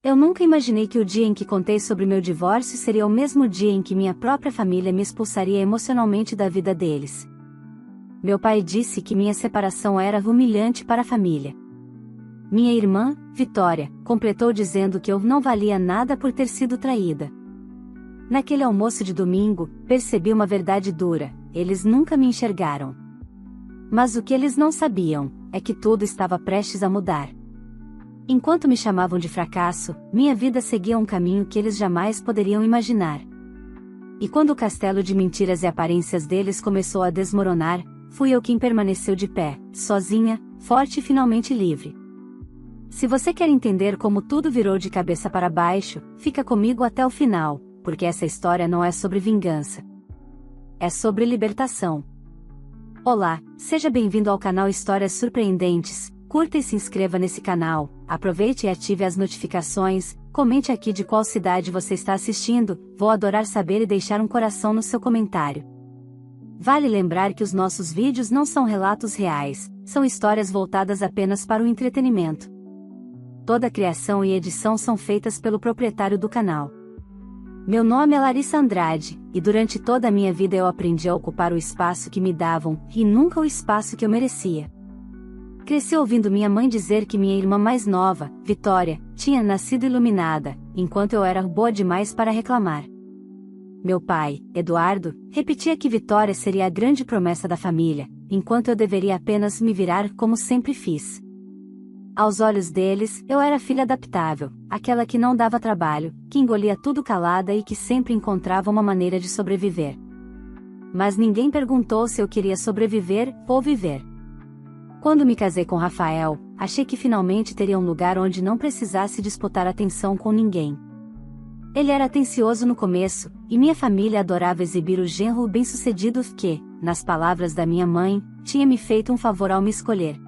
Eu nunca imaginei que o dia em que contei sobre meu divórcio seria o mesmo dia em que minha própria família me expulsaria emocionalmente da vida deles. Meu pai disse que minha separação era humilhante para a família. Minha irmã, Vitória, completou dizendo que eu não valia nada por ter sido traída. Naquele almoço de domingo, percebi uma verdade dura: eles nunca me enxergaram. Mas o que eles não sabiam é que tudo estava prestes a mudar. Enquanto me chamavam de fracasso, minha vida seguia um caminho que eles jamais poderiam imaginar. E quando o castelo de mentiras e aparências deles começou a desmoronar, fui eu quem permaneceu de pé, sozinha, forte e finalmente livre. Se você quer entender como tudo virou de cabeça para baixo, fica comigo até o final, porque essa história não é sobre vingança. É sobre libertação. Olá, seja bem-vindo ao canal Histórias Surpreendentes. Curta e se inscreva nesse canal, aproveite e ative as notificações, comente aqui de qual cidade você está assistindo, vou adorar saber e deixar um coração no seu comentário. Vale lembrar que os nossos vídeos não são relatos reais, são histórias voltadas apenas para o entretenimento. Toda a criação e edição são feitas pelo proprietário do canal. Meu nome é Larissa Andrade, e durante toda a minha vida eu aprendi a ocupar o espaço que me davam, e nunca o espaço que eu merecia. Cresci ouvindo minha mãe dizer que minha irmã mais nova, Vitória, tinha nascido iluminada, enquanto eu era boa demais para reclamar. Meu pai, Eduardo, repetia que Vitória seria a grande promessa da família, enquanto eu deveria apenas me virar como sempre fiz. Aos olhos deles, eu era filha adaptável, aquela que não dava trabalho, que engolia tudo calada e que sempre encontrava uma maneira de sobreviver. Mas ninguém perguntou se eu queria sobreviver ou viver. Quando me casei com Rafael, achei que finalmente teria um lugar onde não precisasse disputar atenção com ninguém. Ele era atencioso no começo, e minha família adorava exibir o genro bem-sucedido que, nas palavras da minha mãe, tinha me feito um favor ao me escolher.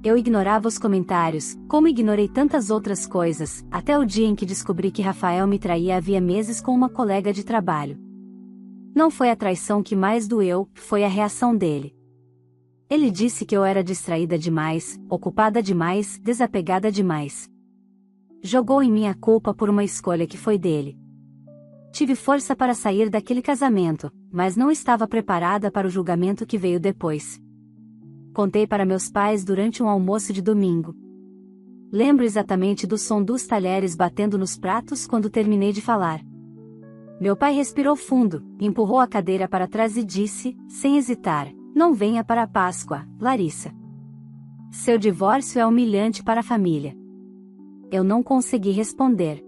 Eu ignorava os comentários, como ignorei tantas outras coisas, até o dia em que descobri que Rafael me traía havia meses com uma colega de trabalho. Não foi a traição que mais doeu, foi a reação dele. Ele disse que eu era distraída demais, ocupada demais, desapegada demais. Jogou em mim a culpa por uma escolha que foi dele. Tive força para sair daquele casamento, mas não estava preparada para o julgamento que veio depois. Contei para meus pais durante um almoço de domingo. Lembro exatamente do som dos talheres batendo nos pratos quando terminei de falar. Meu pai respirou fundo, empurrou a cadeira para trás e disse, sem hesitar: "Não venha para a Páscoa, Larissa. Seu divórcio é humilhante para a família." Eu não consegui responder.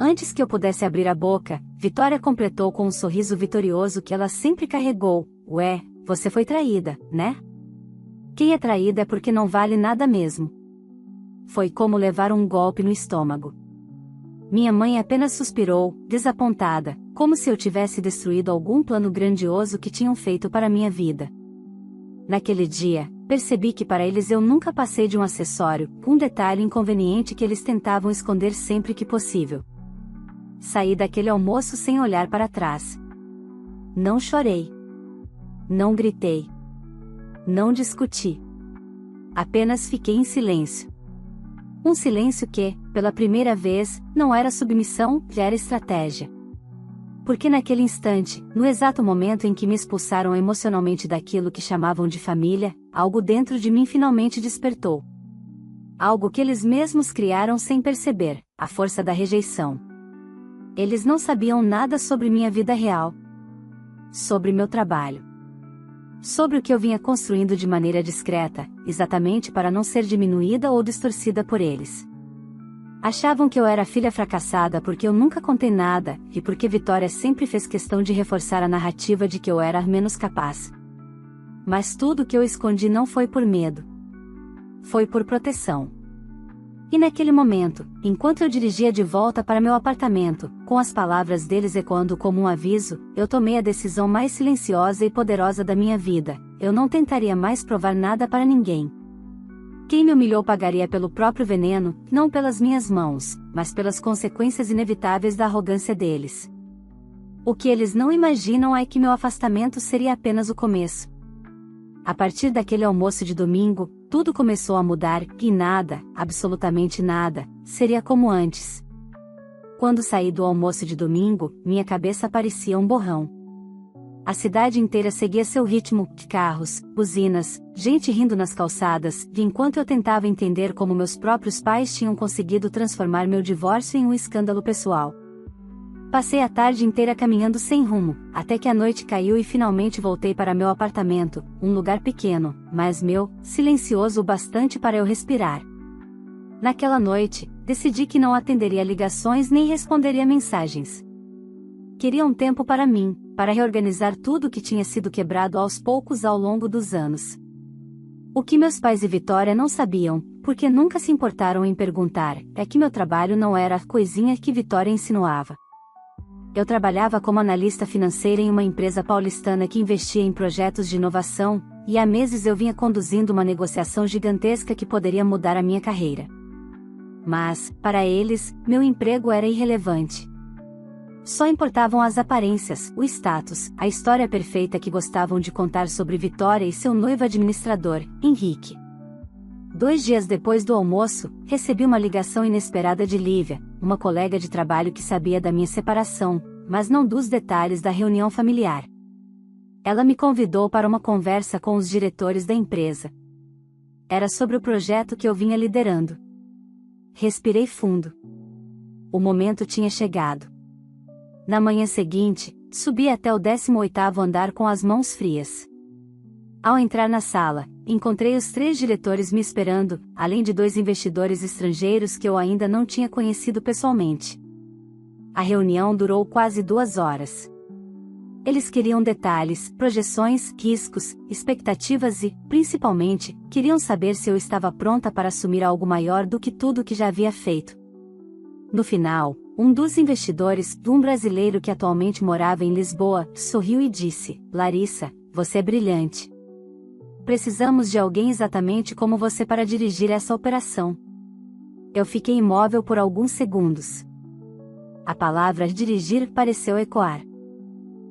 Antes que eu pudesse abrir a boca, Vitória completou com um sorriso vitorioso que ela sempre carregou: "Ué, você foi traída, né? Quem é traída é porque não vale nada mesmo." Foi como levar um golpe no estômago. Minha mãe apenas suspirou, desapontada, como se eu tivesse destruído algum plano grandioso que tinham feito para minha vida. Naquele dia, percebi que para eles eu nunca passei de um acessório, um detalhe inconveniente que eles tentavam esconder sempre que possível. Saí daquele almoço sem olhar para trás. Não chorei. Não gritei. Não discuti. Apenas fiquei em silêncio. Um silêncio que, pela primeira vez, não era submissão, era estratégia. Porque naquele instante, no exato momento em que me expulsaram emocionalmente daquilo que chamavam de família, algo dentro de mim finalmente despertou. Algo que eles mesmos criaram sem perceber: a força da rejeição. Eles não sabiam nada sobre minha vida real. Sobre meu trabalho. Sobre o que eu vinha construindo de maneira discreta, exatamente para não ser diminuída ou distorcida por eles. Achavam que eu era filha fracassada porque eu nunca contei nada, e porque Vitória sempre fez questão de reforçar a narrativa de que eu era menos capaz. Mas tudo que eu escondi não foi por medo. Foi por proteção. E naquele momento, enquanto eu dirigia de volta para meu apartamento, com as palavras deles ecoando como um aviso, eu tomei a decisão mais silenciosa e poderosa da minha vida: eu não tentaria mais provar nada para ninguém. Quem me humilhou pagaria pelo próprio veneno, não pelas minhas mãos, mas pelas consequências inevitáveis da arrogância deles. O que eles não imaginam é que meu afastamento seria apenas o começo. A partir daquele almoço de domingo, tudo começou a mudar, e nada, absolutamente nada, seria como antes. Quando saí do almoço de domingo, minha cabeça parecia um borrão. A cidade inteira seguia seu ritmo, carros, buzinas, gente rindo nas calçadas, e enquanto eu tentava entender como meus próprios pais tinham conseguido transformar meu divórcio em um escândalo pessoal. Passei a tarde inteira caminhando sem rumo, até que a noite caiu e finalmente voltei para meu apartamento, um lugar pequeno, mas meu, silencioso o bastante para eu respirar. Naquela noite, decidi que não atenderia ligações nem responderia mensagens. Queria um tempo para mim, para reorganizar tudo o que tinha sido quebrado aos poucos ao longo dos anos. O que meus pais e Vitória não sabiam, porque nunca se importaram em perguntar, é que meu trabalho não era a coisinha que Vitória insinuava. Eu trabalhava como analista financeira em uma empresa paulistana que investia em projetos de inovação, e há meses eu vinha conduzindo uma negociação gigantesca que poderia mudar a minha carreira. Mas, para eles, meu emprego era irrelevante. Só importavam as aparências, o status, a história perfeita que gostavam de contar sobre Vitória e seu noivo administrador, Henrique. 2 dias depois do almoço, recebi uma ligação inesperada de Lívia, uma colega de trabalho que sabia da minha separação, mas não dos detalhes da reunião familiar. Ela me convidou para uma conversa com os diretores da empresa. Era sobre o projeto que eu vinha liderando. Respirei fundo. O momento tinha chegado. Na manhã seguinte, subi até o 18º andar com as mãos frias. Ao entrar na sala, encontrei os 3 diretores me esperando, além de 2 investidores estrangeiros que eu ainda não tinha conhecido pessoalmente. A reunião durou quase 2 horas. Eles queriam detalhes, projeções, riscos, expectativas e, principalmente, queriam saber se eu estava pronta para assumir algo maior do que tudo que já havia feito. No final, um dos investidores, um brasileiro que atualmente morava em Lisboa, sorriu e disse: "Larissa, você é brilhante. Precisamos de alguém exatamente como você para dirigir essa operação." Eu fiquei imóvel por alguns segundos. A palavra dirigir pareceu ecoar.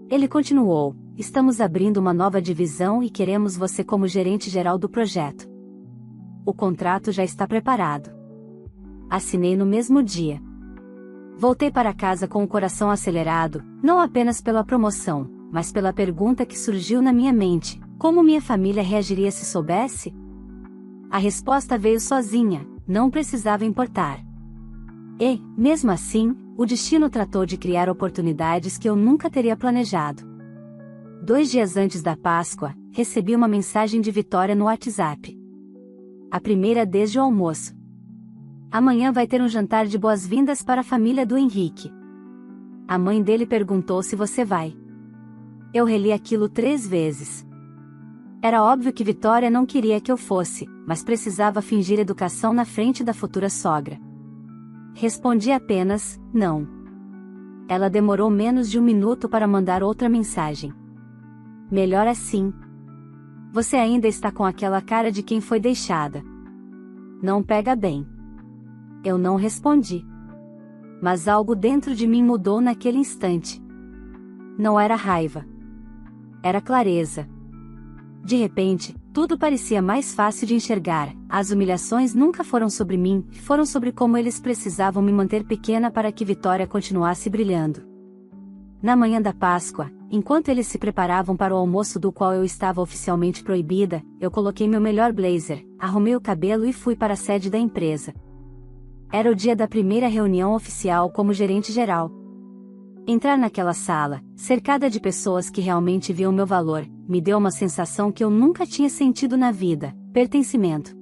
Ele continuou: "Estamos abrindo uma nova divisão e queremos você como gerente geral do projeto. O contrato já está preparado." Assinei no mesmo dia. Voltei para casa com o coração acelerado, não apenas pela promoção, mas pela pergunta que surgiu na minha mente: como minha família reagiria se soubesse? A resposta veio sozinha, não precisava importar. E, mesmo assim, o destino tratou de criar oportunidades que eu nunca teria planejado. 2 dias antes da Páscoa, recebi uma mensagem de Vitória no WhatsApp. A primeira desde o almoço. "Amanhã vai ter um jantar de boas-vindas para a família do Henrique. A mãe dele perguntou se você vai." Eu reli aquilo 3 vezes. Era óbvio que Vitória não queria que eu fosse, mas precisava fingir educação na frente da futura sogra. Respondi apenas: "Não." Ela demorou menos de 1 minuto para mandar outra mensagem. "Melhor assim. Você ainda está com aquela cara de quem foi deixada. Não pega bem." Eu não respondi. Mas algo dentro de mim mudou naquele instante. Não era raiva. Era clareza. De repente, tudo parecia mais fácil de enxergar. As humilhações nunca foram sobre mim, foram sobre como eles precisavam me manter pequena para que Vitória continuasse brilhando. Na manhã da Páscoa, enquanto eles se preparavam para o almoço do qual eu estava oficialmente proibida, eu coloquei meu melhor blazer, arrumei o cabelo e fui para a sede da empresa. Era o dia da primeira reunião oficial como gerente geral. Entrar naquela sala, cercada de pessoas que realmente viam meu valor, me deu uma sensação que eu nunca tinha sentido na vida: pertencimento.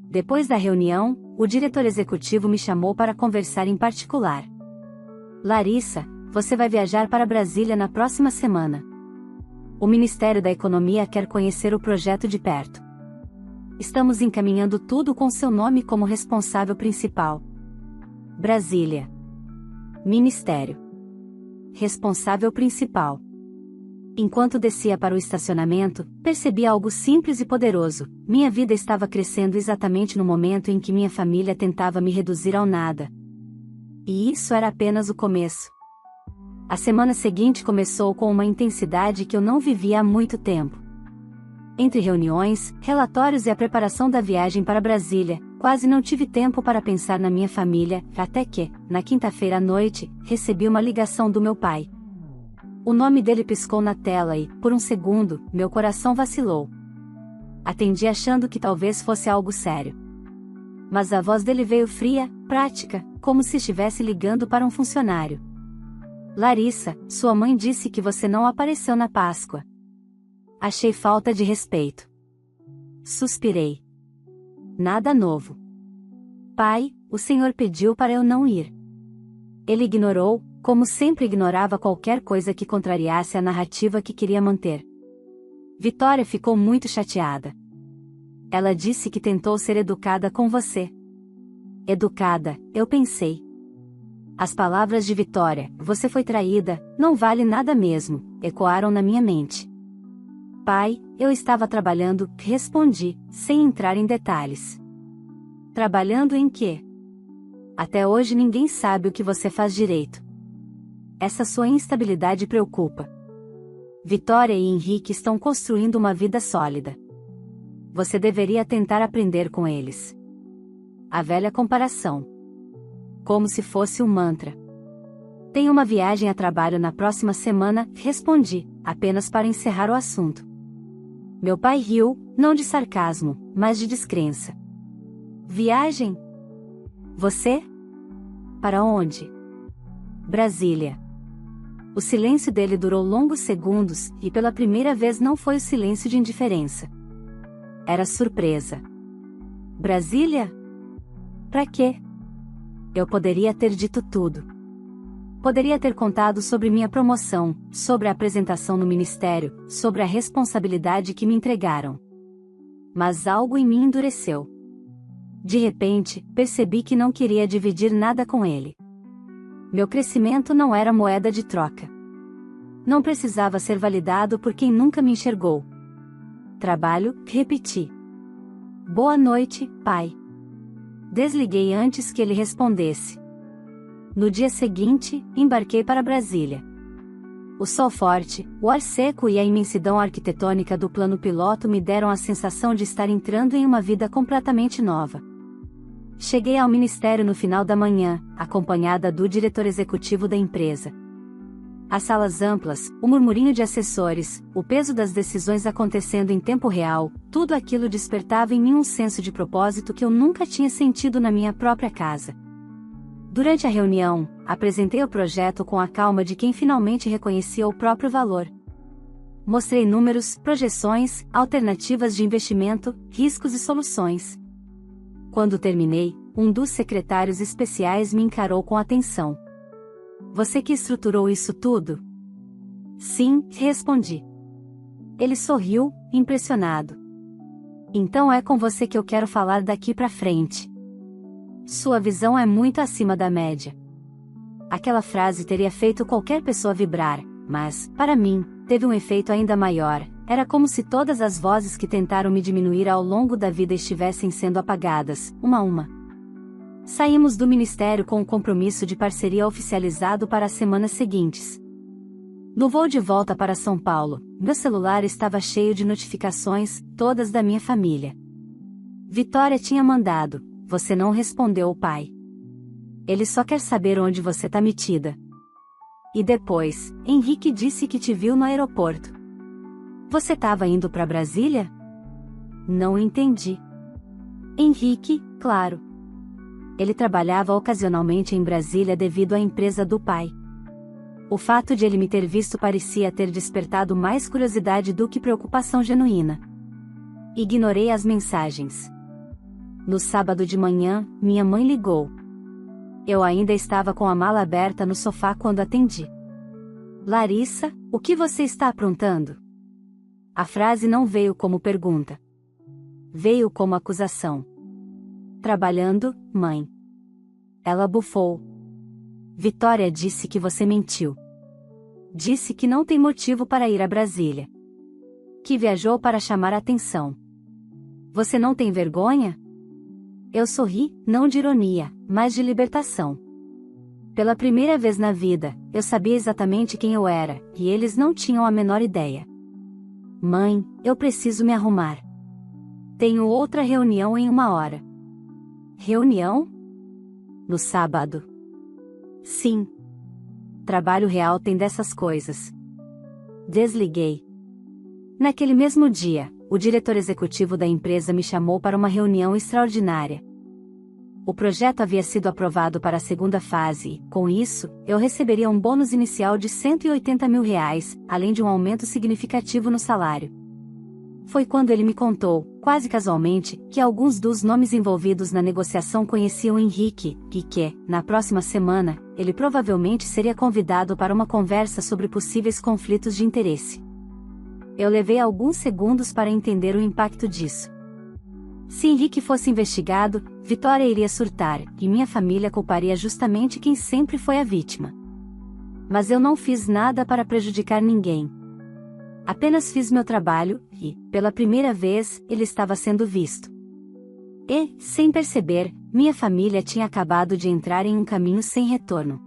Depois da reunião, o diretor executivo me chamou para conversar em particular. "Larissa, você vai viajar para Brasília na próxima semana. O Ministério da Economia quer conhecer o projeto de perto. Estamos encaminhando tudo com seu nome como responsável principal." Brasília. Ministério. Responsável principal. Enquanto descia para o estacionamento, percebi algo simples e poderoso: minha vida estava crescendo exatamente no momento em que minha família tentava me reduzir ao nada. E isso era apenas o começo. A semana seguinte começou com uma intensidade que eu não vivia há muito tempo. Entre reuniões, relatórios e a preparação da viagem para Brasília, quase não tive tempo para pensar na minha família, até que, na quinta-feira à noite, recebi uma ligação do meu pai. O nome dele piscou na tela e, por um segundo, meu coração vacilou. Atendi achando que talvez fosse algo sério. Mas a voz dele veio fria, prática, como se estivesse ligando para um funcionário. Larissa, sua mãe disse que você não apareceu na Páscoa. Achei falta de respeito. Suspirei. Nada novo. Pai, o senhor pediu para eu não ir. Ele ignorou, como sempre ignorava qualquer coisa que contrariasse a narrativa que queria manter. Vitória ficou muito chateada. Ela disse que tentou ser educada com você. Educada, eu pensei. As palavras de Vitória, você foi traída, não vale nada mesmo, ecoaram na minha mente. Pai, eu estava trabalhando, respondi, sem entrar em detalhes. Trabalhando em quê? Até hoje ninguém sabe o que você faz direito. Essa sua instabilidade preocupa. Vitória e Henrique estão construindo uma vida sólida. Você deveria tentar aprender com eles. A velha comparação. Como se fosse um mantra. Tenho uma viagem a trabalho na próxima semana, respondi, apenas para encerrar o assunto. Meu pai riu, não de sarcasmo, mas de descrença. Viagem? Você? Para onde? Brasília. O silêncio dele durou longos segundos, e pela primeira vez não foi o silêncio de indiferença. Era surpresa. Brasília? Pra quê? Eu poderia ter dito tudo. Poderia ter contado sobre minha promoção, sobre a apresentação no ministério, sobre a responsabilidade que me entregaram. Mas algo em mim endureceu. De repente, percebi que não queria dividir nada com ele. Meu crescimento não era moeda de troca. Não precisava ser validado por quem nunca me enxergou. Trabalho, repeti. Boa noite, pai. Desliguei antes que ele respondesse. No dia seguinte, embarquei para Brasília. O sol forte, o ar seco e a imensidão arquitetônica do plano piloto me deram a sensação de estar entrando em uma vida completamente nova. Cheguei ao ministério no final da manhã, acompanhada do diretor executivo da empresa. As salas amplas, o murmurinho de assessores, o peso das decisões acontecendo em tempo real, tudo aquilo despertava em mim um senso de propósito que eu nunca tinha sentido na minha própria casa. Durante a reunião, apresentei o projeto com a calma de quem finalmente reconhecia o próprio valor. Mostrei números, projeções, alternativas de investimento, riscos e soluções. Quando terminei, um dos secretários especiais me encarou com atenção. Você que estruturou isso tudo? Sim, respondi. Ele sorriu, impressionado. Então é com você que eu quero falar daqui pra frente. Sua visão é muito acima da média. Aquela frase teria feito qualquer pessoa vibrar, mas, para mim, teve um efeito ainda maior. Era como se todas as vozes que tentaram me diminuir ao longo da vida estivessem sendo apagadas, uma a uma. Saímos do ministério com um compromisso de parceria oficializado para as semanas seguintes. No voo de volta para São Paulo, meu celular estava cheio de notificações, todas da minha família. Vitória tinha mandado. Você não respondeu, pai. Ele só quer saber onde você tá metida. E depois, Henrique disse que te viu no aeroporto. Você tava indo para Brasília? Não entendi. Henrique, claro. Ele trabalhava ocasionalmente em Brasília devido à empresa do pai. O fato de ele me ter visto parecia ter despertado mais curiosidade do que preocupação genuína. Ignorei as mensagens. No sábado de manhã, minha mãe ligou. Eu ainda estava com a mala aberta no sofá quando atendi. Larissa, o que você está aprontando? A frase não veio como pergunta. Veio como acusação. Trabalhando, mãe. Ela bufou. Vitória disse que você mentiu. Disse que não tem motivo para ir a Brasília. Que viajou para chamar a atenção. Você não tem vergonha? Eu sorri, não de ironia, mas de libertação. Pela primeira vez na vida, eu sabia exatamente quem eu era, e eles não tinham a menor ideia. Mãe, eu preciso me arrumar. Tenho outra reunião em 1 hora. Reunião? No sábado. Sim. Trabalho real tem dessas coisas. Desliguei. Naquele mesmo dia, o diretor executivo da empresa me chamou para uma reunião extraordinária. O projeto havia sido aprovado para a segunda fase e, com isso, eu receberia um bônus inicial de R$ 180 mil, além de um aumento significativo no salário. Foi quando ele me contou, quase casualmente, que alguns dos nomes envolvidos na negociação conheciam Henrique, e que, na próxima semana, ele provavelmente seria convidado para uma conversa sobre possíveis conflitos de interesse. Eu levei alguns segundos para entender o impacto disso. Se Henrique fosse investigado, Vitória iria surtar, e minha família culparia justamente quem sempre foi a vítima. Mas eu não fiz nada para prejudicar ninguém. Apenas fiz meu trabalho, e, pela primeira vez, ele estava sendo visto. E, sem perceber, minha família tinha acabado de entrar em um caminho sem retorno.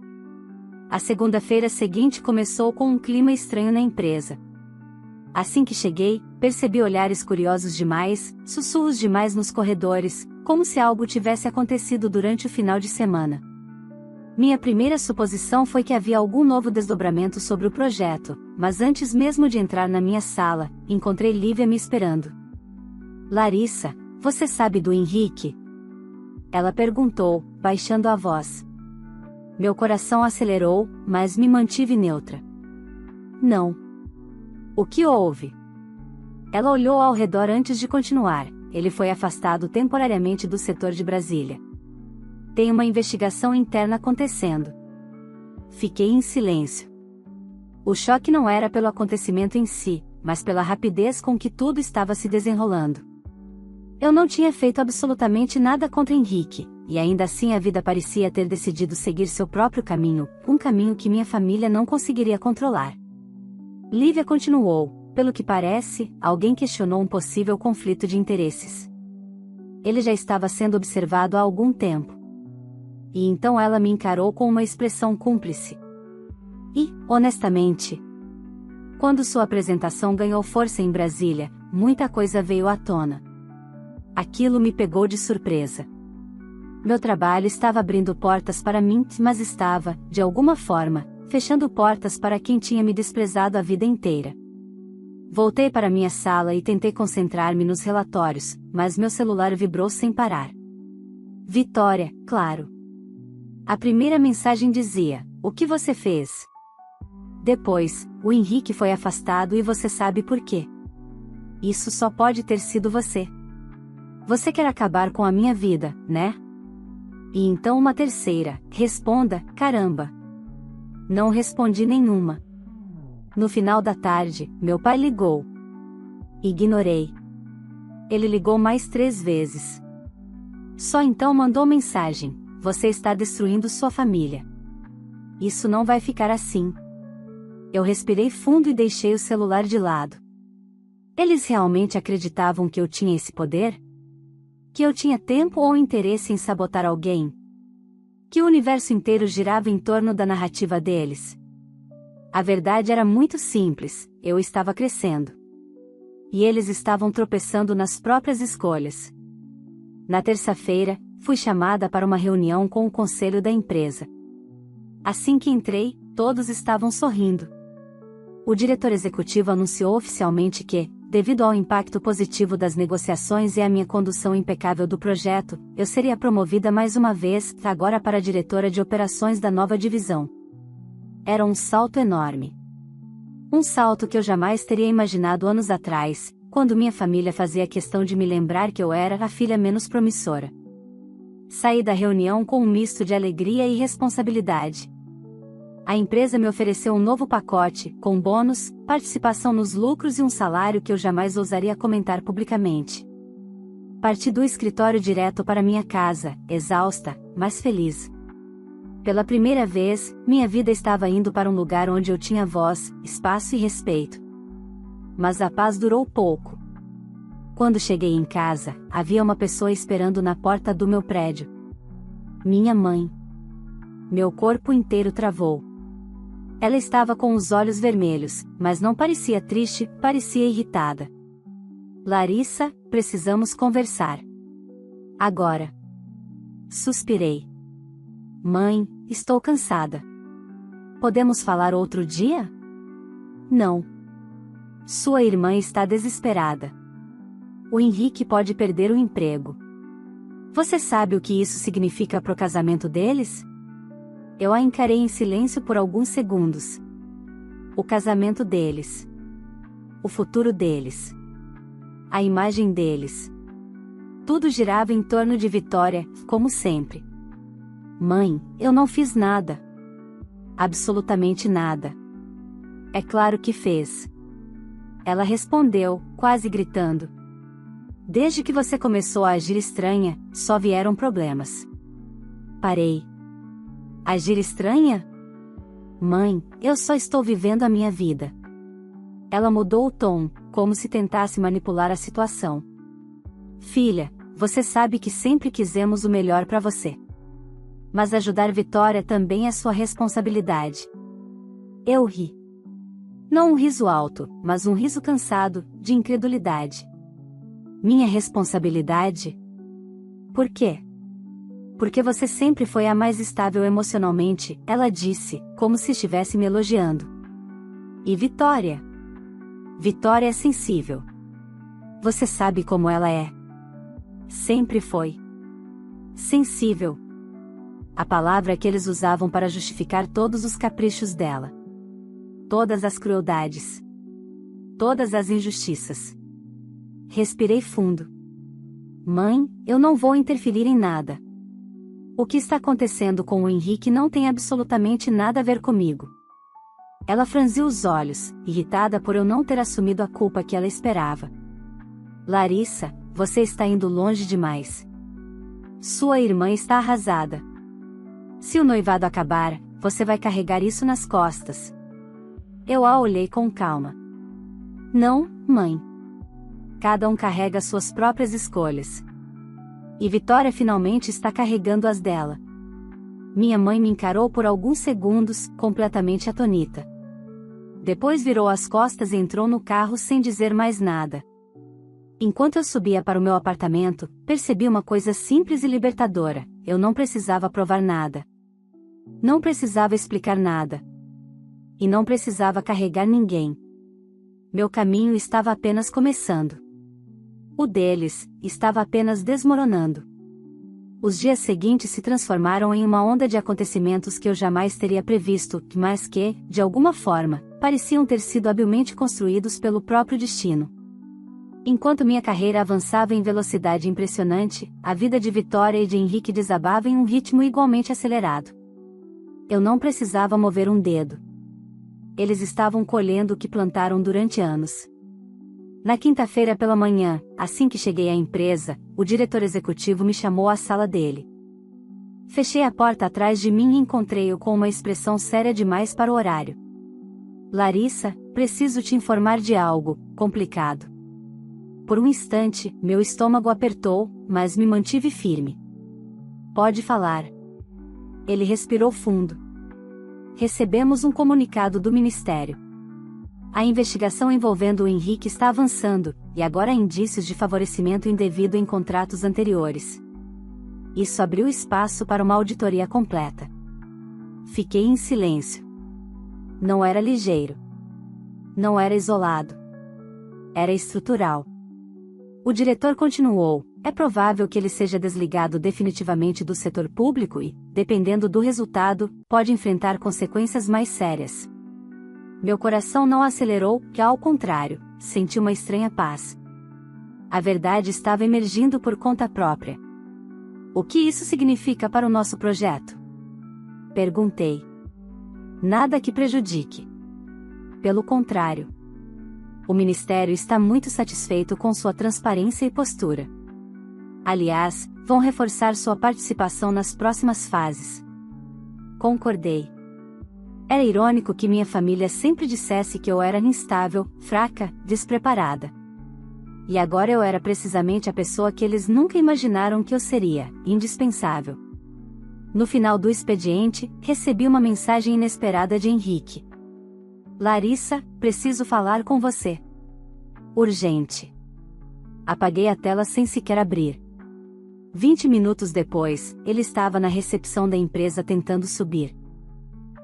A segunda-feira seguinte começou com um clima estranho na empresa. Assim que cheguei, percebi olhares curiosos demais, sussurros demais nos corredores, como se algo tivesse acontecido durante o final de semana. Minha primeira suposição foi que havia algum novo desdobramento sobre o projeto, mas antes mesmo de entrar na minha sala, encontrei Lívia me esperando. Larissa, você sabe do Henrique? Ela perguntou, baixando a voz. Meu coração acelerou, mas me mantive neutra. Não. O que houve? Ela olhou ao redor antes de continuar. Ele foi afastado temporariamente do setor de Brasília. Tem uma investigação interna acontecendo. Fiquei em silêncio. O choque não era pelo acontecimento em si, mas pela rapidez com que tudo estava se desenrolando. Eu não tinha feito absolutamente nada contra Henrique, e ainda assim a vida parecia ter decidido seguir seu próprio caminho, um caminho que minha família não conseguiria controlar. Lívia continuou, pelo que parece, alguém questionou um possível conflito de interesses. Ele já estava sendo observado há algum tempo. E então ela me encarou com uma expressão cúmplice. E, honestamente, quando sua apresentação ganhou força em Brasília, muita coisa veio à tona. Aquilo me pegou de surpresa. Meu trabalho estava abrindo portas para mim, mas estava, de alguma forma, fechando portas para quem tinha me desprezado a vida inteira. Voltei para minha sala e tentei concentrar-me nos relatórios, mas meu celular vibrou sem parar. Vitória, claro. A primeira mensagem dizia: o que você fez? Depois, o Henrique foi afastado e você sabe por quê. Isso só pode ter sido você. Você quer acabar com a minha vida, né? E então uma terceira: responda, caramba. Não respondi nenhuma. No final da tarde, meu pai ligou. Ignorei. Ele ligou mais 3 vezes. Só então mandou mensagem: você está destruindo sua família. Isso não vai ficar assim. Eu respirei fundo e deixei o celular de lado. Eles realmente acreditavam que eu tinha esse poder? Que eu tinha tempo ou interesse em sabotar alguém? Que o universo inteiro girava em torno da narrativa deles? A verdade era muito simples: eu estava crescendo. E eles estavam tropeçando nas próprias escolhas. Na terça-feira, fui chamada para uma reunião com o conselho da empresa. Assim que entrei, todos estavam sorrindo. O diretor executivo anunciou oficialmente que, devido ao impacto positivo das negociações e à minha condução impecável do projeto, eu seria promovida mais uma vez, agora para diretora de operações da nova divisão. Era um salto enorme. Um salto que eu jamais teria imaginado anos atrás, quando minha família fazia questão de me lembrar que eu era a filha menos promissora. Saí da reunião com um misto de alegria e responsabilidade. A empresa me ofereceu um novo pacote, com bônus, participação nos lucros e um salário que eu jamais ousaria comentar publicamente. Parti do escritório direto para minha casa, exausta, mas feliz. Pela primeira vez, minha vida estava indo para um lugar onde eu tinha voz, espaço e respeito. Mas a paz durou pouco. Quando cheguei em casa, havia uma pessoa esperando na porta do meu prédio. Minha mãe. Meu corpo inteiro travou. Ela estava com os olhos vermelhos, mas não parecia triste, parecia irritada. Larissa, precisamos conversar. Agora. Suspirei. Mãe, estou cansada. Podemos falar outro dia? Não. Sua irmã está desesperada. O Henrique pode perder o emprego. Você sabe o que isso significa para o casamento deles? Eu a encarei em silêncio por alguns segundos. O casamento deles. O futuro deles. A imagem deles. Tudo girava em torno de Vitória, como sempre. Mãe, eu não fiz nada. Absolutamente nada. É claro que fez. Ela respondeu, quase gritando. Desde que você começou a agir estranha, só vieram problemas. Parei. Agir estranha? Mãe, eu só estou vivendo a minha vida. Ela mudou o tom, como se tentasse manipular a situação. Filha, você sabe que sempre quisemos o melhor para você. Mas ajudar Vitória também é sua responsabilidade. Eu ri. Não um riso alto, mas um riso cansado, de incredulidade. Minha responsabilidade? Por quê? Porque você sempre foi a mais estável emocionalmente, ela disse, como se estivesse me elogiando. E Vitória? Vitória é sensível. Você sabe como ela é. Sempre foi. Sensível. A palavra que eles usavam para justificar todos os caprichos dela. Todas as crueldades. Todas as injustiças. Respirei fundo. Mãe, eu não vou interferir em nada. O que está acontecendo com o Henrique não tem absolutamente nada a ver comigo. Ela franziu os olhos, irritada por eu não ter assumido a culpa que ela esperava. Larissa, você está indo longe demais. Sua irmã está arrasada. Se o noivado acabar, você vai carregar isso nas costas. Eu a olhei com calma. Não, mãe. Cada um carrega suas próprias escolhas. E Vitória finalmente está carregando as dela. Minha mãe me encarou por alguns segundos, completamente atonita. Depois virou as costas e entrou no carro sem dizer mais nada. Enquanto eu subia para o meu apartamento, percebi uma coisa simples e libertadora: eu não precisava provar nada. Não precisava explicar nada. E não precisava carregar ninguém. Meu caminho estava apenas começando. O deles estava apenas desmoronando. Os dias seguintes se transformaram em uma onda de acontecimentos que eu jamais teria previsto, mas que, de alguma forma, pareciam ter sido habilmente construídos pelo próprio destino. Enquanto minha carreira avançava em velocidade impressionante, a vida de Vitória e de Henrique desabava em um ritmo igualmente acelerado. Eu não precisava mover um dedo. Eles estavam colhendo o que plantaram durante anos. Na quinta-feira pela manhã, assim que cheguei à empresa, o diretor executivo me chamou à sala dele. Fechei a porta atrás de mim e encontrei-o com uma expressão séria demais para o horário. Larissa, preciso te informar de algo complicado. Por um instante, meu estômago apertou, mas me mantive firme. Pode falar. Ele respirou fundo. Recebemos um comunicado do Ministério. A investigação envolvendo o Henrique está avançando, e agora há indícios de favorecimento indevido em contratos anteriores. Isso abriu espaço para uma auditoria completa. Fiquei em silêncio. Não era ligeiro. Não era isolado. Era estrutural. O diretor continuou: é provável que ele seja desligado definitivamente do setor público e, dependendo do resultado, pode enfrentar consequências mais sérias. Meu coração não acelerou, que ao contrário, senti uma estranha paz. A verdade estava emergindo por conta própria. O que isso significa para o nosso projeto? Perguntei. Nada que prejudique. Pelo contrário. O Ministério está muito satisfeito com sua transparência e postura. Aliás, vão reforçar sua participação nas próximas fases. Concordei. Era irônico que minha família sempre dissesse que eu era instável, fraca, despreparada. E agora eu era precisamente a pessoa que eles nunca imaginaram que eu seria, indispensável. No final do expediente, recebi uma mensagem inesperada de Henrique. Larissa, preciso falar com você. Urgente. Apaguei a tela sem sequer abrir. 20 minutos depois, ele estava na recepção da empresa tentando subir.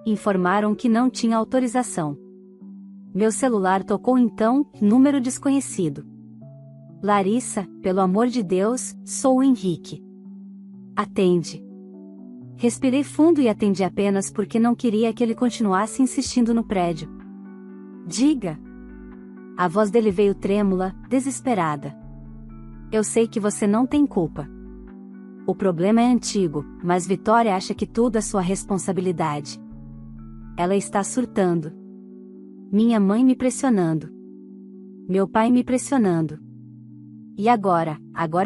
Informaram que não tinha autorização. Meu celular tocou então, número desconhecido. Larissa, pelo amor de Deus, sou o Henrique. Atende. Respirei fundo e atendi apenas porque não queria que ele continuasse insistindo no prédio. Diga. A voz dele veio trêmula, desesperada. Eu sei que você não tem culpa. O problema é antigo, mas Vitória acha que tudo é sua responsabilidade. Ela está surtando. Minha mãe me pressionando. Meu pai me pressionando. E agora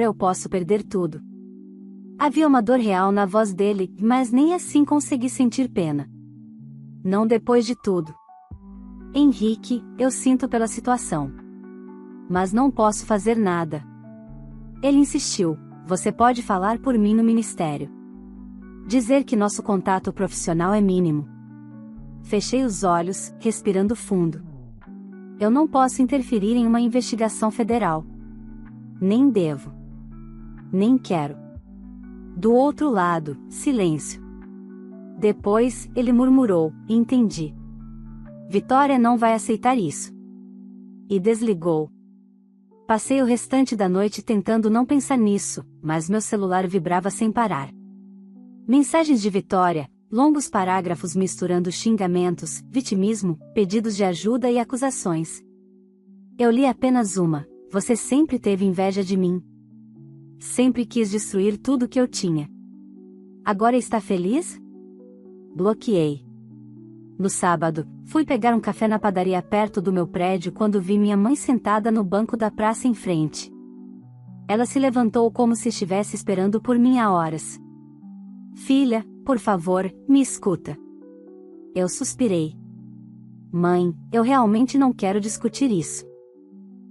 eu posso perder tudo. Havia uma dor real na voz dele, mas nem assim consegui sentir pena. Não depois de tudo. Henrique, eu sinto pela situação. Mas não posso fazer nada. Ele insistiu, você pode falar por mim no ministério. Dizer que nosso contato profissional é mínimo. Fechei os olhos, respirando fundo. Eu não posso interferir em uma investigação federal. Nem devo. Nem quero. Do outro lado, silêncio. Depois, ele murmurou, entendi. Vitória não vai aceitar isso. E desligou. Passei o restante da noite tentando não pensar nisso, mas meu celular vibrava sem parar. Mensagens de Vitória, longos parágrafos misturando xingamentos, vitimismo, pedidos de ajuda e acusações. Eu li apenas uma: você sempre teve inveja de mim. Sempre quis destruir tudo que eu tinha. Agora está feliz? Bloqueei. No sábado, fui pegar um café na padaria perto do meu prédio quando vi minha mãe sentada no banco da praça em frente. Ela se levantou como se estivesse esperando por mim há horas. Filha, por favor, me escuta. Eu suspirei. Mãe, eu realmente não quero discutir isso.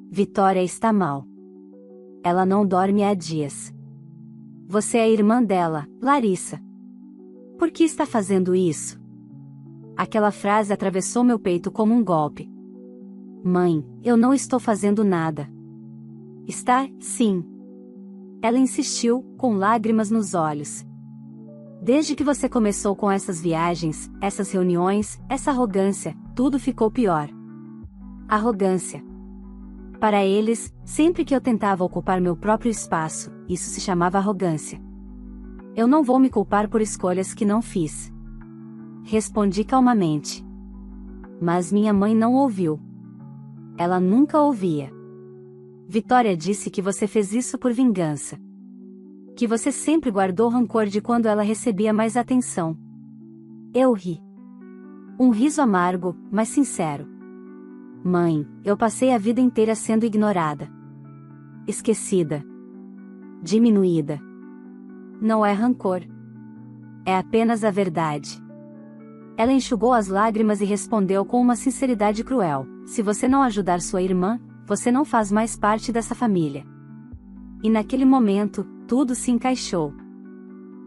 Vitória está mal. Ela não dorme há dias. Você é a irmã dela, Larissa. Por que está fazendo isso? Aquela frase atravessou meu peito como um golpe. Mãe, eu não estou fazendo nada. Está, sim. Ela insistiu, com lágrimas nos olhos. Desde que você começou com essas viagens, essas reuniões, essa arrogância, tudo ficou pior. Arrogância. Para eles, sempre que eu tentava ocupar meu próprio espaço, isso se chamava arrogância. Eu não vou me culpar por escolhas que não fiz. Respondi calmamente. Mas minha mãe não ouviu. Ela nunca ouvia. Vitória disse que você fez isso por vingança. Que você sempre guardou rancor de quando ela recebia mais atenção. Eu ri. Um riso amargo, mas sincero. Mãe, eu passei a vida inteira sendo ignorada. Esquecida. Diminuída. Não é rancor. É apenas a verdade. Ela enxugou as lágrimas e respondeu com uma sinceridade cruel: se você não ajudar sua irmã, você não faz mais parte dessa família. E naquele momento, tudo se encaixou.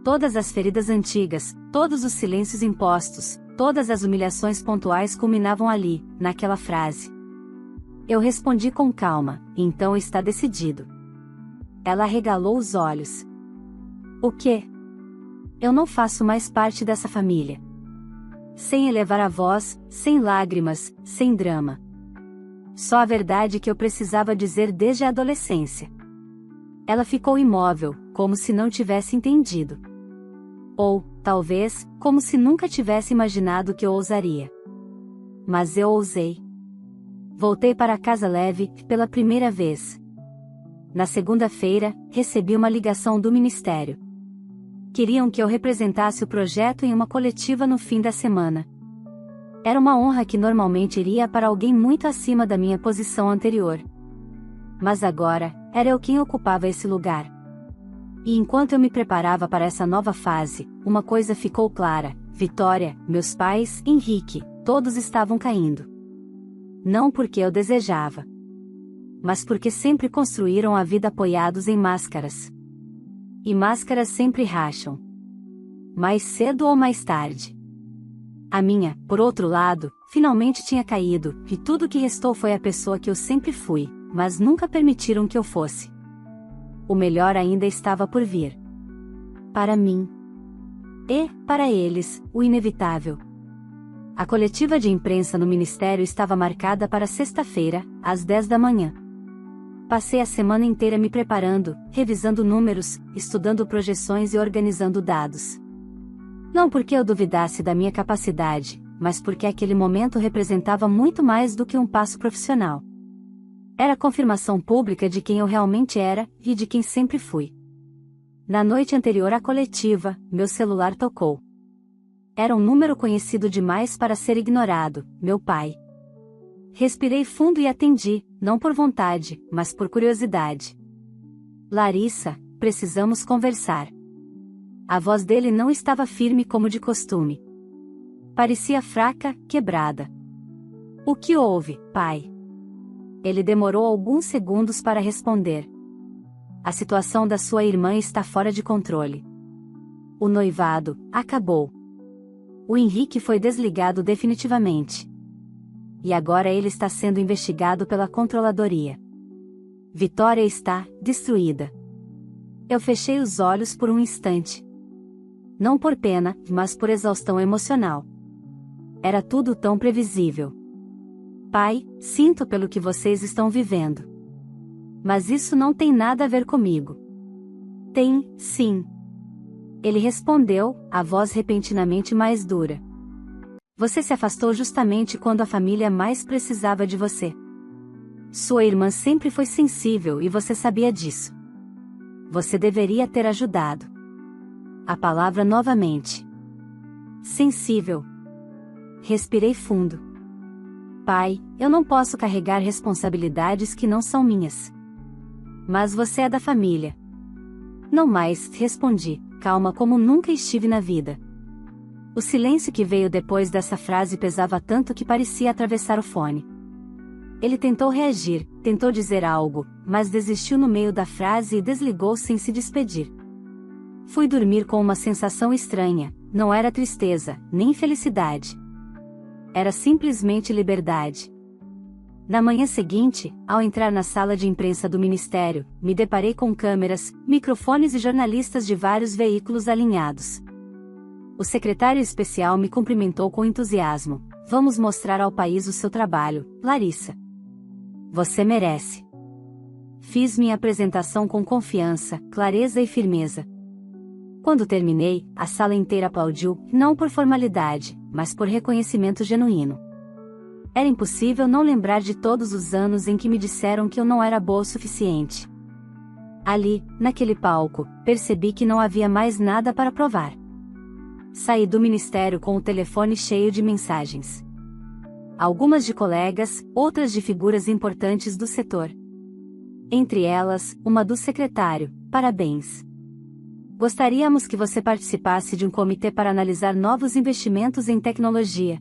Todas as feridas antigas, todos os silêncios impostos, todas as humilhações pontuais culminavam ali, naquela frase. Eu respondi com calma: então está decidido. Ela arregalou os olhos. O quê? Eu não faço mais parte dessa família. Sem elevar a voz, sem lágrimas, sem drama. Só a verdade que eu precisava dizer desde a adolescência. Ela ficou imóvel, como se não tivesse entendido. Ou, talvez, como se nunca tivesse imaginado que eu ousaria. Mas eu ousei. Voltei para casa leve, pela primeira vez. Na segunda-feira, recebi uma ligação do ministério. Queriam que eu representasse o projeto em uma coletiva no fim da semana. Era uma honra que normalmente iria para alguém muito acima da minha posição anterior. Mas agora, era eu quem ocupava esse lugar. E enquanto eu me preparava para essa nova fase, uma coisa ficou clara: Vitória, meus pais, Henrique, todos estavam caindo. Não porque eu desejava, mas porque sempre construíram a vida apoiados em máscaras. E máscaras sempre racham. Mais cedo ou mais tarde. A minha, por outro lado, finalmente tinha caído, e tudo que restou foi a pessoa que eu sempre fui, mas nunca permitiram que eu fosse. O melhor ainda estava por vir. Para mim. E, para eles, o inevitável. A coletiva de imprensa no ministério estava marcada para sexta-feira, às 10 da manhã. Passei a semana inteira me preparando, revisando números, estudando projeções e organizando dados. Não porque eu duvidasse da minha capacidade, mas porque aquele momento representava muito mais do que um passo profissional. Era a confirmação pública de quem eu realmente era, e de quem sempre fui. Na noite anterior à coletiva, meu celular tocou. Era um número conhecido demais para ser ignorado, meu pai. Respirei fundo e atendi, não por vontade, mas por curiosidade. Larissa, precisamos conversar. A voz dele não estava firme como de costume. Parecia fraca, quebrada. O que houve, pai? Ele demorou alguns segundos para responder. A situação da sua irmã está fora de controle. O noivado acabou. O Henrique foi desligado definitivamente. E agora ele está sendo investigado pela controladoria. Vitória está destruída. Eu fechei os olhos por um instante. Não por pena, mas por exaustão emocional. Era tudo tão previsível. Pai, sinto pelo que vocês estão vivendo. Mas isso não tem nada a ver comigo. Tem, sim. Ele respondeu, a voz repentinamente mais dura. Você se afastou justamente quando a família mais precisava de você. Sua irmã sempre foi sensível e você sabia disso. Você deveria ter ajudado. A palavra novamente. Sensível. Respirei fundo. Pai, eu não posso carregar responsabilidades que não são minhas. Mas você é da família. Não mais, respondi, calma como nunca estive na vida. O silêncio que veio depois dessa frase pesava tanto que parecia atravessar o fone. Ele tentou reagir, tentou dizer algo, mas desistiu no meio da frase e desligou sem se despedir. Fui dormir com uma sensação estranha, não era tristeza, nem felicidade. Era simplesmente liberdade. Na manhã seguinte, ao entrar na sala de imprensa do ministério, me deparei com câmeras, microfones e jornalistas de vários veículos alinhados. O secretário especial me cumprimentou com entusiasmo. Vamos mostrar ao país o seu trabalho, Larissa. Você merece. Fiz minha apresentação com confiança, clareza e firmeza. Quando terminei, a sala inteira aplaudiu, não por formalidade, mas por reconhecimento genuíno. Era impossível não lembrar de todos os anos em que me disseram que eu não era boa o suficiente. Ali, naquele palco, percebi que não havia mais nada para provar. Saí do ministério com o telefone cheio de mensagens. Algumas de colegas, outras de figuras importantes do setor. Entre elas, uma do secretário, parabéns. Gostaríamos que você participasse de um comitê para analisar novos investimentos em tecnologia.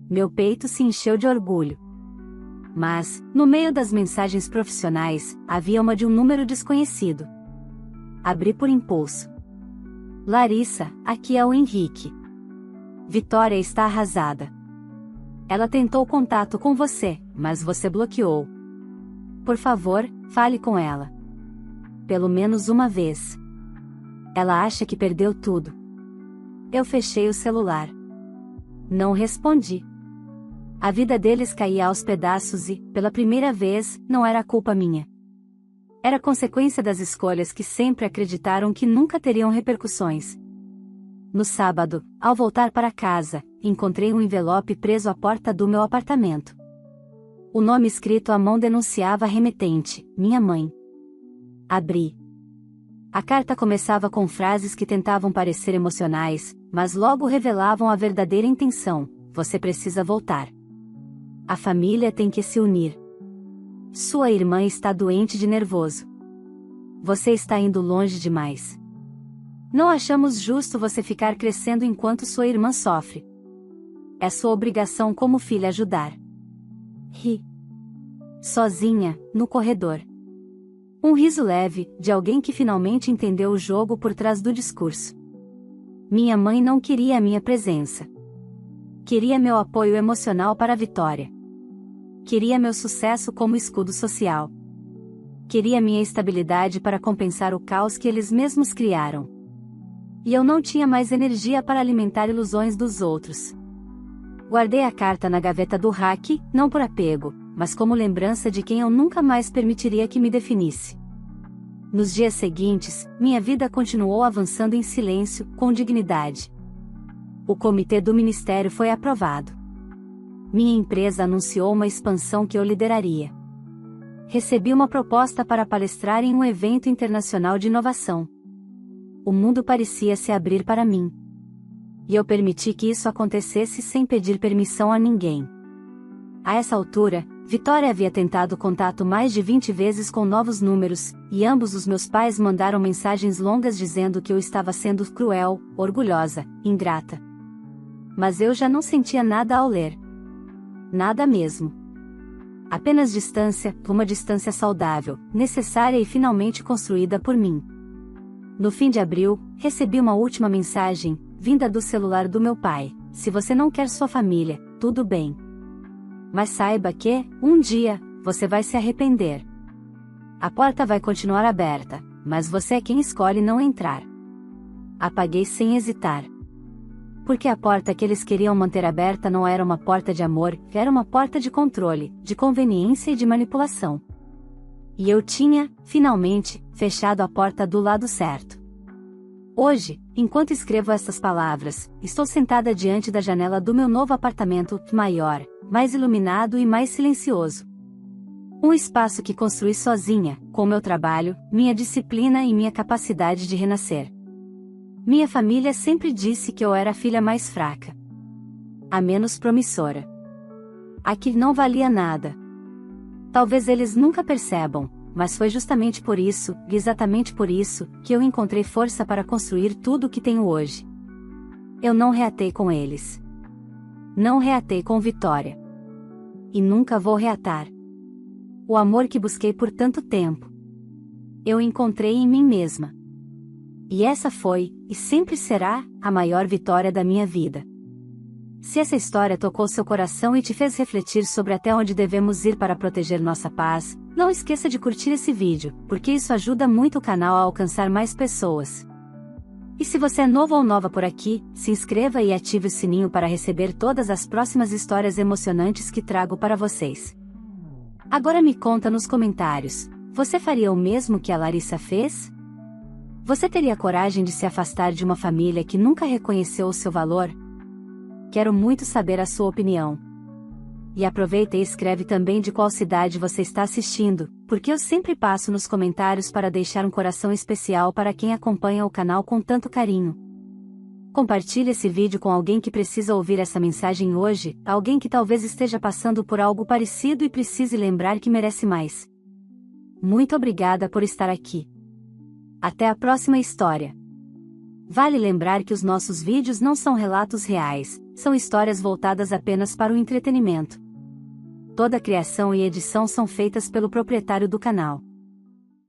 Meu peito se encheu de orgulho. Mas, no meio das mensagens profissionais, havia uma de um número desconhecido. Abri por impulso. Larissa, aqui é o Henrique. Vitória está arrasada. Ela tentou contato com você, mas você bloqueou. Por favor, fale com ela. Pelo menos uma vez. Ela acha que perdeu tudo. Eu fechei o celular. Não respondi. A vida deles caía aos pedaços e, pela primeira vez, não era culpa minha. Era consequência das escolhas que sempre acreditaram que nunca teriam repercussões. No sábado, ao voltar para casa, encontrei um envelope preso à porta do meu apartamento. O nome escrito à mão denunciava a remetente, minha mãe. Abri. A carta começava com frases que tentavam parecer emocionais, mas logo revelavam a verdadeira intenção: você precisa voltar. A família tem que se unir. Sua irmã está doente de nervoso. Você está indo longe demais. Não achamos justo você ficar crescendo enquanto sua irmã sofre. É sua obrigação como filha ajudar. Ri. Sozinha, no corredor. Um riso leve, de alguém que finalmente entendeu o jogo por trás do discurso. Minha mãe não queria a minha presença. Queria meu apoio emocional para a vitória. Queria meu sucesso como escudo social. Queria minha estabilidade para compensar o caos que eles mesmos criaram. E eu não tinha mais energia para alimentar ilusões dos outros. Guardei a carta na gaveta do rack, não por apego, mas como lembrança de quem eu nunca mais permitiria que me definisse. Nos dias seguintes, minha vida continuou avançando em silêncio, com dignidade. O comitê do ministério foi aprovado. Minha empresa anunciou uma expansão que eu lideraria. Recebi uma proposta para palestrar em um evento internacional de inovação. O mundo parecia se abrir para mim. E eu permiti que isso acontecesse sem pedir permissão a ninguém. A essa altura, Vitória havia tentado contato mais de 20 vezes com novos números, e ambos os meus pais mandaram mensagens longas dizendo que eu estava sendo cruel, orgulhosa, ingrata. Mas eu já não sentia nada ao ler. Nada mesmo. Apenas distância, uma distância saudável, necessária e finalmente construída por mim. No fim de abril, recebi uma última mensagem, vinda do celular do meu pai: se você não quer sua família, tudo bem. Mas saiba que, um dia, você vai se arrepender. A porta vai continuar aberta, mas você é quem escolhe não entrar. Apaguei sem hesitar. Porque a porta que eles queriam manter aberta não era uma porta de amor, era uma porta de controle, de conveniência e de manipulação. E eu tinha, finalmente, fechado a porta do lado certo. Hoje, enquanto escrevo estas palavras, estou sentada diante da janela do meu novo apartamento, maior, mais iluminado e mais silencioso. Um espaço que construí sozinha, com meu trabalho, minha disciplina e minha capacidade de renascer. Minha família sempre disse que eu era a filha mais fraca. A menos promissora. A que não valia nada. Talvez eles nunca percebam, mas foi justamente por isso, exatamente por isso, que eu encontrei força para construir tudo o que tenho hoje. Eu não reatei com eles. Não reatei com Vitória. E nunca vou reatar. O amor que busquei por tanto tempo. Eu encontrei em mim mesma. E essa foi, e sempre será, a maior vitória da minha vida. Se essa história tocou seu coração e te fez refletir sobre até onde devemos ir para proteger nossa paz, não esqueça de curtir esse vídeo, porque isso ajuda muito o canal a alcançar mais pessoas. E se você é novo ou nova por aqui, se inscreva e ative o sininho para receber todas as próximas histórias emocionantes que trago para vocês. Agora me conta nos comentários, você faria o mesmo que a Larissa fez? Você teria coragem de se afastar de uma família que nunca reconheceu o seu valor? Quero muito saber a sua opinião. E aproveita e escreve também de qual cidade você está assistindo, porque eu sempre passo nos comentários para deixar um coração especial para quem acompanha o canal com tanto carinho. Compartilhe esse vídeo com alguém que precisa ouvir essa mensagem hoje, alguém que talvez esteja passando por algo parecido e precise lembrar que merece mais. Muito obrigada por estar aqui. Até a próxima história. Vale lembrar que os nossos vídeos não são relatos reais, são histórias voltadas apenas para o entretenimento. Toda a criação e edição são feitas pelo proprietário do canal.